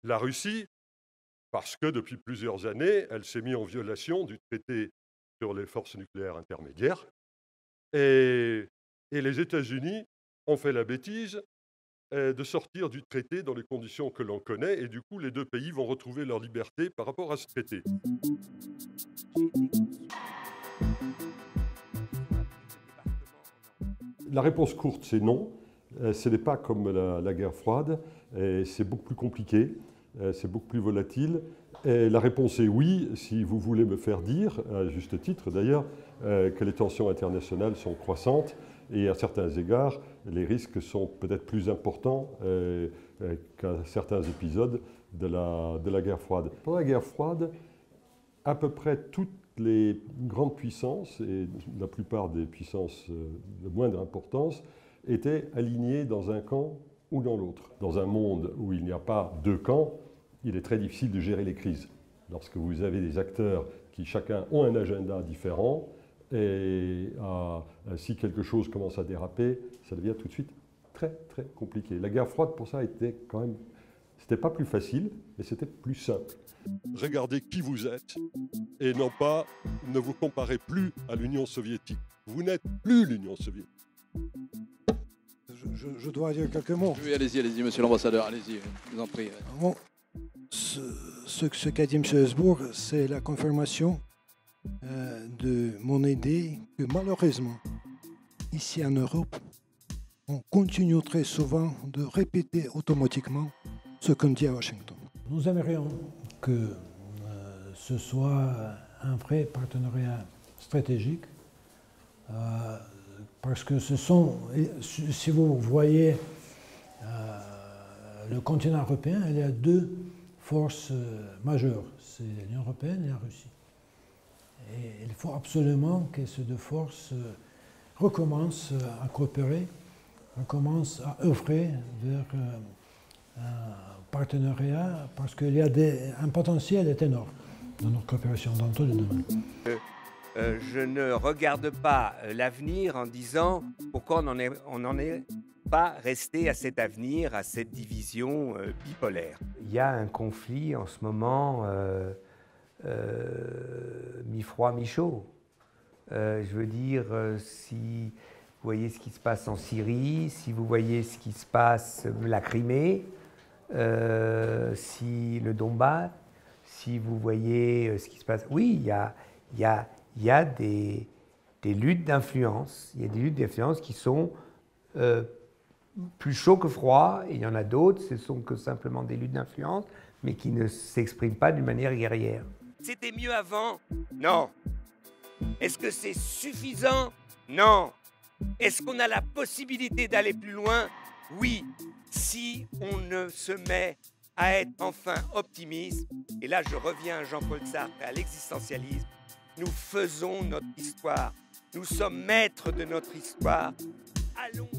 la Russie, parce que depuis plusieurs années, elle s'est mise en violation du traité sur les forces nucléaires intermédiaires. Et les États-Unis ont fait la bêtise de sortir du traité dans les conditions que l'on connaît, et du coup, les deux pays vont retrouver leur liberté par rapport à ce traité. La réponse courte, c'est non. Ce n'est pas comme la guerre froide, c'est beaucoup plus compliqué, c'est beaucoup plus volatile. Et la réponse est oui, si vous voulez me faire dire, à juste titre d'ailleurs, que les tensions internationales sont croissantes et à certains égards, les risques sont peut-être plus importants qu'à certains épisodes de la guerre froide. Pendant la guerre froide, à peu près toutes les grandes puissances, et la plupart des puissances de moindre importance, étaient alignées dans un camp ou dans l'autre. Dans un monde où il n'y a pas deux camps, il est très difficile de gérer les crises. Lorsque vous avez des acteurs qui chacun ont un agenda différent, et si quelque chose commence à déraper, ça devient tout de suite très très compliqué. La guerre froide pour ça était quand même, c'était pas plus facile, mais c'était plus simple. Regardez qui vous êtes et non pas, ne vous comparez plus à l'Union soviétique. Vous n'êtes plus l'Union soviétique. Je dois dire quelques mots. Oui, allez-y, monsieur l'ambassadeur, allez-y, je vous en prie. Bon, ce qu'a dit M. Hesbourg, c'est la confirmation de mon idée que malheureusement, ici en Europe, on continue très souvent de répéter automatiquement ce qu'on dit à Washington. Nous aimerions que ce soit un vrai partenariat stratégique, parce que ce sont, si vous voyez le continent européen, il y a deux forces majeures, c'est l'Union européenne et la Russie. Et il faut absolument que ces deux forces recommencent à coopérer, recommencent à œuvrer vers un partenariat, parce qu'il y a un potentiel énorme dans notre coopération dans tous les domaines. Je ne regarde pas l'avenir en disant pourquoi on n'en est pas resté à cet avenir, à cette division bipolaire. Il y a un conflit en ce moment mi-froid, mi-chaud. Je veux dire, si vous voyez ce qui se passe en Syrie, si vous voyez ce qui se passe la Crimée, si le Donbass, si vous voyez ce qui se passe... Oui, il y a des luttes d'influence. Il y a des luttes d'influence qui sont plus chaudes que froides, et il y en a d'autres, ce sont que simplement des luttes d'influence, mais qui ne s'expriment pas d'une manière guerrière. C'était mieux avant? Non. Est-ce que c'est suffisant? Non. Est-ce qu'on a la possibilité d'aller plus loin? Oui, si on ne se met à être enfin optimiste, et là je reviens à Jean-Paul Sartre et à l'existentialisme, nous faisons notre histoire, nous sommes maîtres de notre histoire. Allons